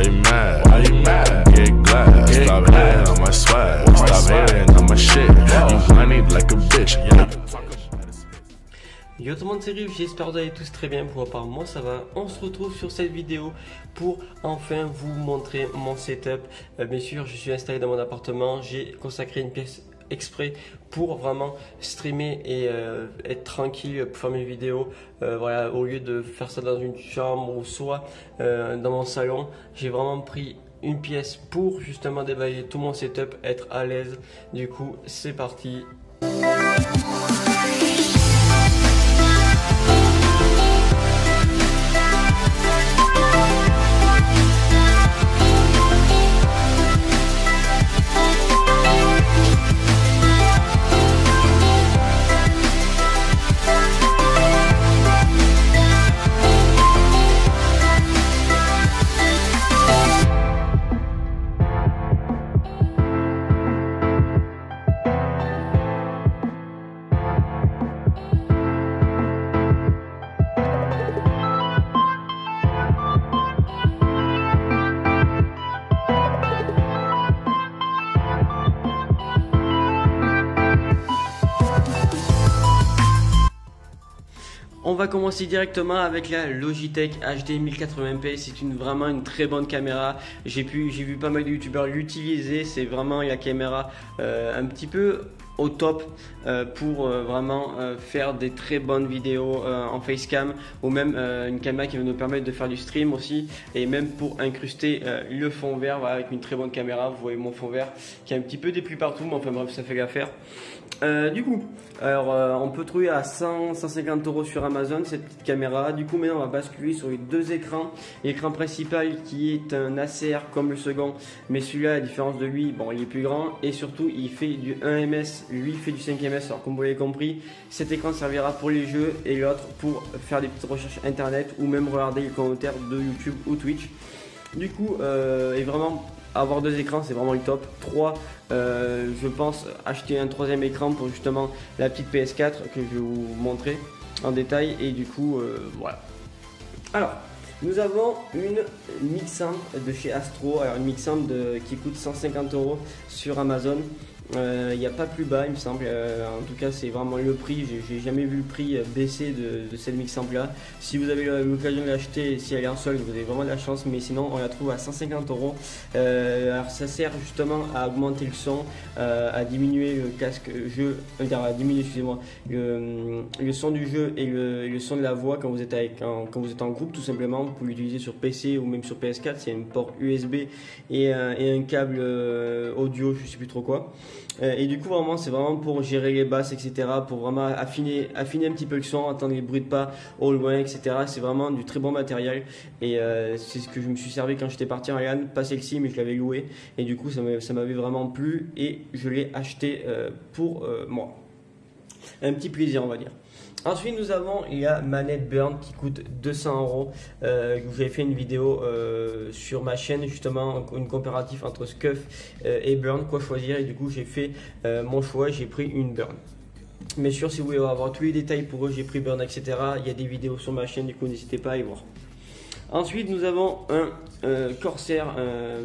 Why you mad? Why you mad? Get glad. Stop hating on my swag. Stop hating on my shit. You whiny like a bitch. Yo tout le monde, c'est Riv, j'espère que vous allez tous très bien. Pour ma part, moi ça va. On se retrouve sur cette vidéo pour enfin vous montrer mon setup. Bien sûr, je suis installé dans mon appartement. J'ai consacré une pièce exprès pour vraiment streamer et être tranquille pour faire mes vidéos. Voilà, au lieu de faire ça dans une chambre ou soit dans mon salon, j'ai vraiment pris une pièce pour justement déballer tout mon setup, être à l'aise. Du coup, c'est parti. On va commencer directement avec la Logitech HD 1080p. C'est vraiment une très bonne caméra. J'ai vu pas mal de youtubeurs l'utiliser. C'est vraiment la caméra un petit peu au top pour vraiment faire des très bonnes vidéos en facecam, ou même une caméra qui va nous permettre de faire du stream aussi, et même pour incruster le fond vert. Voilà, avec une très bonne caméra. Vous voyez mon fond vert qui est un petit peu des pluies partout, mais enfin bref, ça fait l'affaire. Du coup, alors on peut trouver à 150 € sur Amazon cette petite caméra. Du coup, maintenant on va basculer sur les deux écrans. L'écran principal qui est un ACR comme le second, mais celui-là, à différence de lui, bon, il est plus grand et surtout il fait du 1ms, lui il fait du 5ms. Alors comme vous l'avez compris, cet écran servira pour les jeux et l'autre pour faire des petites recherches internet ou même regarder les commentaires de YouTube ou Twitch. Du coup, et vraiment avoir deux écrans, c'est vraiment le top. 3, je pense acheter un troisième écran pour justement la petite PS4 que je vais vous montrer en détail. Et du coup, voilà. Alors, nous avons une Mixamp de chez Astro. Alors une Mixamp qui coûte 150 € sur Amazon. Il n'y a pas plus bas, il me semble. En tout cas, c'est vraiment le prix. J'ai jamais vu le prix baisser de cette Mixamp là. Si vous avez l'occasion de l'acheter, si elle est en solde, vous avez vraiment de la chance. Mais sinon, on la trouve à 150 €. Alors, ça sert justement à augmenter le son, à diminuer le casque jeu, à diminuer, excusez-moi, le son du jeu et le son de la voix quand vous êtes quand vous êtes en groupe, tout simplement. Vous pouvez l'utiliser sur PC ou même sur PS4. C'est un port USB et un câble audio, je sais plus trop quoi. Et du coup, vraiment, c'est vraiment pour gérer les basses, etc. Pour vraiment affiner un petit peu le son, entendre les bruits de pas au loin, etc. C'est vraiment du très bon matériel. Et c'est ce que je me suis servi quand j'étais parti en LAN. Pas celle-ci, mais je l'avais loué. Et du coup, ça m'avait vraiment plu. Et je l'ai acheté pour moi. Un petit plaisir, on va dire. Ensuite, nous avons la manette Burn qui coûte 200 €. J'avais fait une vidéo sur ma chaîne, justement, une comparatif entre Scuf et Burn, quoi choisir. Et du coup, j'ai fait mon choix, j'ai pris une Burn. Bien sûr, si vous voulez avoir tous les détails pour eux, j'ai pris Burn, etc. Il y a des vidéos sur ma chaîne, du coup, n'hésitez pas à y voir. Ensuite, nous avons un Corsair,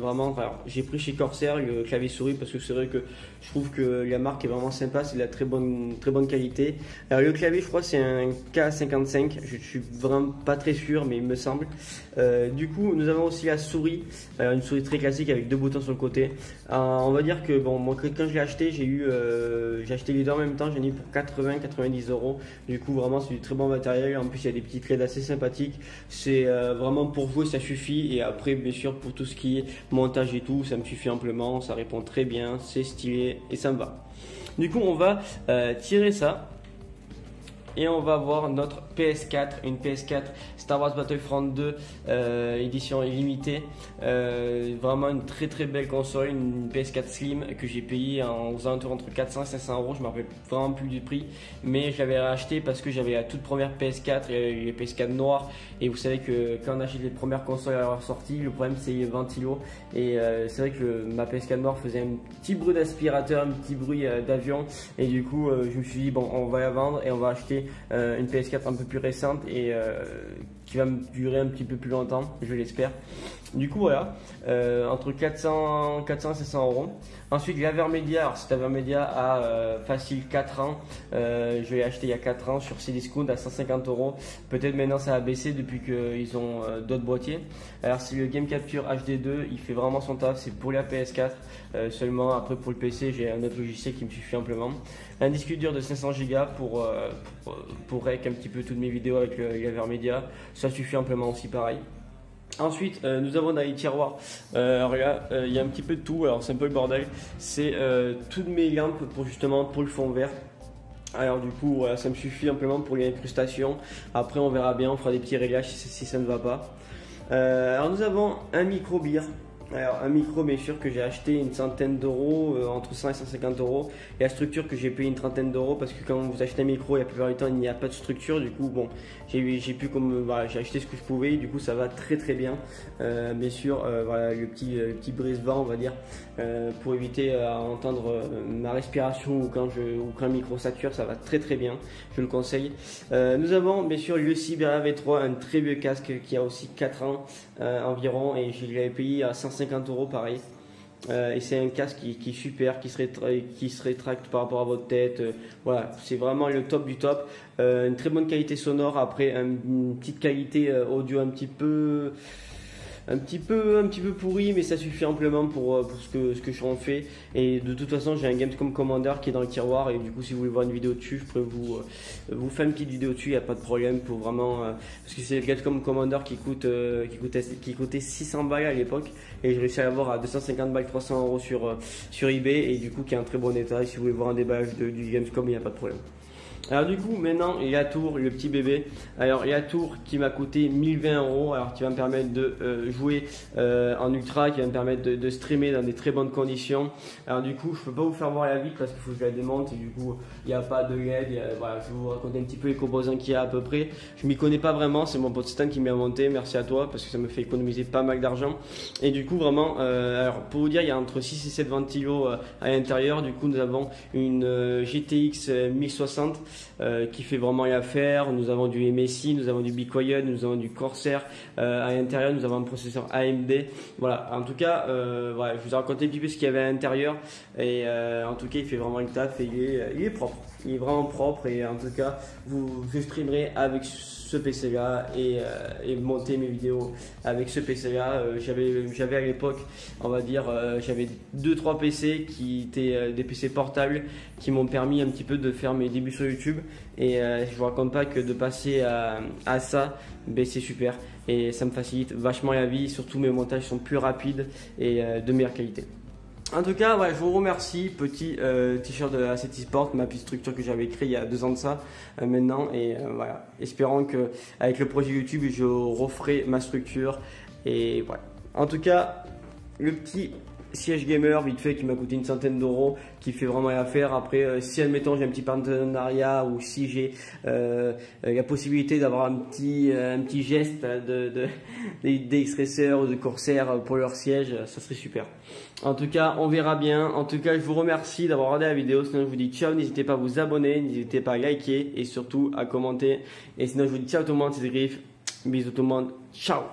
vraiment, enfin, j'ai pris chez Corsair le clavier souris parce que c'est vrai que je trouve que la marque est vraiment sympa, c'est de la très bonne qualité. Alors le clavier, je crois c'est un K55, je suis vraiment pas très sûr, mais il me semble. Du coup, nous avons aussi la souris, une souris très classique avec deux boutons sur le côté. On va dire que bon, moi quand je l'ai acheté, j'ai acheté les deux en même temps, j'en ai eu pour 80-90 €. Du coup, vraiment c'est du très bon matériel. En plus, il y a des petites LED assez sympathiques. C'est vraiment pour jouer, ça suffit. Et après, bien sûr, pour tout ce qui est montage et tout, ça me suffit amplement. Ça répond très bien, c'est stylé et ça me va. Du coup, on va tirer ça. Et on va voir notre PS4, une PS4 Star Wars Battlefront 2 édition illimitée. Vraiment une très belle console, une PS4 Slim que j'ai payé aux alentours entre 400 et 500 €. Je me rappelle vraiment plus du prix, mais je l'avais racheté parce que j'avais la toute première PS4, les PS4 noires. Et vous savez que quand on achète les premières consoles à leur sortie, le problème c'est les ventilos. Et c'est vrai que ma PS4 noire faisait un petit bruit d'aspirateur, un petit bruit d'avion. Et du coup, je me suis dit bon, on va la vendre et on va acheter une PS4 un peu plus récente et qui va me durer un petit peu plus longtemps, je l'espère. Du coup voilà, entre 400 et 500 euros. Ensuite l'Avermedia, alors cet Avermedia a facile 4 ans, je l'ai acheté il y a 4 ans sur Cdiscount à 150 euros. Peut-être maintenant ça a baissé depuis qu'ils ont d'autres boîtiers. Alors c'est le Game Capture HD2, il fait vraiment son taf, c'est pour la PS4 seulement. Après pour le PC j'ai un autre logiciel qui me suffit amplement. Un disque dur de 500 Go pour rec un petit peu toutes mes vidéos avec l'Avermedia, ça suffit amplement aussi pareil. Ensuite, nous avons dans les tiroirs, alors là, il y a un petit peu de tout, alors c'est un peu le bordel, c'est toutes mes lampes pour le fond vert. Alors du coup, voilà, ça me suffit amplement pour les incrustations. Après, on verra bien, on fera des petits réglages si ça ne va pas. Alors nous avons un micro beer. Alors un micro bien sûr que j'ai acheté une centaine d'euros, entre 100 et 150 euros, et la structure que j'ai payé une trentaine d'euros parce que quand vous achetez un micro, la plupart du temps il n'y a pas de structure. Du coup bon, j'ai acheté ce que je pouvais, et du coup ça va très très bien. Bien sûr voilà le petit brise-vent on va dire, pour éviter à entendre ma respiration ou quand un micro sature, ça va très très bien, je le conseille. Nous avons bien sûr le Sibéria V3, un très vieux casque qui a aussi 4 ans environ, et je l'avais payé à 150 euros pareil. Et c'est un casque qui est super, qui se rétracte par rapport à votre tête. Voilà, c'est vraiment le top du top. Une très bonne qualité sonore, après une petite qualité audio un petit peu pourri, mais ça suffit amplement pour ce que j'en fais. Et de toute façon j'ai un Gamescom Commander qui est dans le tiroir, et du coup si vous voulez voir une vidéo dessus, je peux vous faire une petite vidéo dessus, il n'y a pas de problème pour vraiment parce que c'est le Gamescom Commander qui coûtait 600 balles à l'époque, et j'ai réussi à l'avoir à 250 balles, 300 euros sur eBay, et du coup qui est en très bon état. Et si vous voulez voir un déballage du Gamescom, il n'y a pas de problème. Alors du coup maintenant il y a la tour, le petit bébé. Alors il y a la tour qui m'a coûté 1020 euros, alors qui va me permettre de jouer en ultra, qui va me permettre de streamer dans des très bonnes conditions. Alors du coup je peux pas vous faire voir la vitre parce qu'il faut que je la démonte, et du coup il n'y a pas de LED. Voilà, je vais vous raconter un petit peu les composants qu'il y a à peu près. Je m'y connais pas vraiment, c'est mon pote Stan qui m'a monté, merci à toi parce que ça me fait économiser pas mal d'argent. Et du coup vraiment, alors pour vous dire, il y a entre 6 et 7 ventilos à l'intérieur. Du coup nous avons une GTX 1060 qui fait vraiment l'affaire. Nous avons du MSI, nous avons du Be Quiet, nous avons du Corsair. À l'intérieur nous avons un processeur AMD. Voilà, en tout cas voilà, je vous ai raconté un petit peu ce qu'il y avait à l'intérieur, et en tout cas il fait vraiment le taf, et il est propre, il est vraiment propre. Et en tout cas je streamerai avec ce PC là, et monter mes vidéos avec ce PC là. J'avais à l'époque, on va dire, j'avais 2-3 PC qui étaient des PC portables qui m'ont permis un petit peu de faire mes débuts sur YouTube, et je vous raconte pas que de passer à ça, ben, c'est super, et ça me facilite vachement la vie. Surtout mes montages sont plus rapides et de meilleure qualité. En tout cas, ouais, je vous remercie. Petit t-shirt de Asset Esport, ma petite structure que j'avais créée il y a 2 ans de ça maintenant. Et voilà, espérant que avec le projet YouTube, je referai ma structure. Et voilà. En tout cas, le petit siège gamer vite fait qui m'a coûté une centaine d'euros, qui fait vraiment l'affaire. Après si admettons j'ai un petit partenariat, ou si j'ai la possibilité d'avoir un petit geste d'X-Racer ou de Corsair pour leur siège, ça serait super. En tout cas on verra bien. En tout cas je vous remercie d'avoir regardé la vidéo. Sinon je vous dis ciao, n'hésitez pas à vous abonner, n'hésitez pas à liker et surtout à commenter. Et sinon je vous dis ciao tout le monde, c'est Griff, bisous tout le monde, ciao.